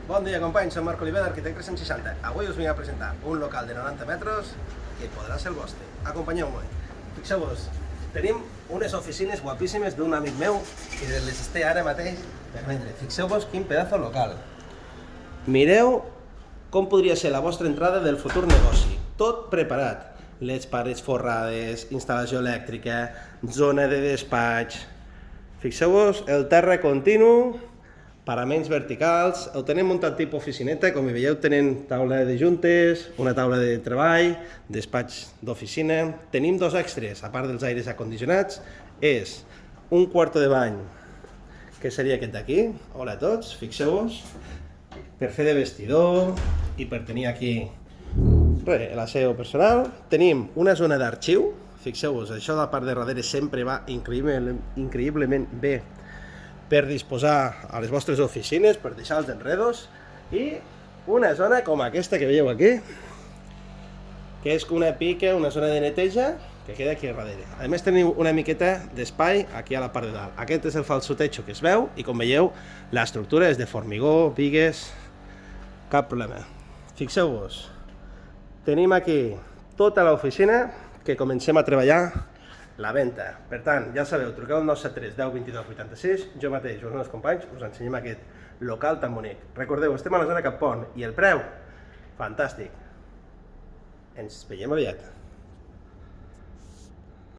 Bon dia, companys, soc Marc Oliver d'Arquitecte 360. Avui us vinc a presentar un local de 90 metres que podrà ser el vostre. Acompanyeu-me. Fixeu-vos, tenim unes oficines guapíssimes d'un amic meu que les estic ara mateix per vendre. Fixeu-vos quin pedazo local. Mireu com podria ser la vostra entrada del futur negoci. Tot preparat. Les parets forrades, instal·lació elèctrica, zona de despatx. Fixeu-vos el terra continu, paraments verticals, ho tenem muntat tipus oficineta, com hi veieu tenen taula de juntes, una taula de treball, despatx d'oficina. Tenim dos extras, a part dels aires acondicionats, és un quarto de bany, que seria aquest d'aquí. Hola a tots, fixeu-vos, per fer de vestidor i per tenir aquí l'aseo personal. Tenim una zona d'arxiu, fixeu-vos, això de la part de darrere sempre va increïblement bé per disposar a les vostres oficines, per deixar els enredos, i una zona com aquesta que veieu aquí, que és una pica, una zona de neteja que queda aquí darrere. A més teniu una miqueta d'espai aquí a la part de dalt. Aquest és el falso techo que es veu i com veieu l'estructura és de formigó, bigues, cap problema. Fixeu-vos, tenim aquí tota l'oficina que comencem a treballar la venda. Per tant, ja sabeu, truqueu al 973 10 22 86, jo mateix, els meus companys, us ensenyem aquest local tan bonic. Recordeu, estem a la zona Cap Pont i el preu, fantàstic. Ens veiem aviat.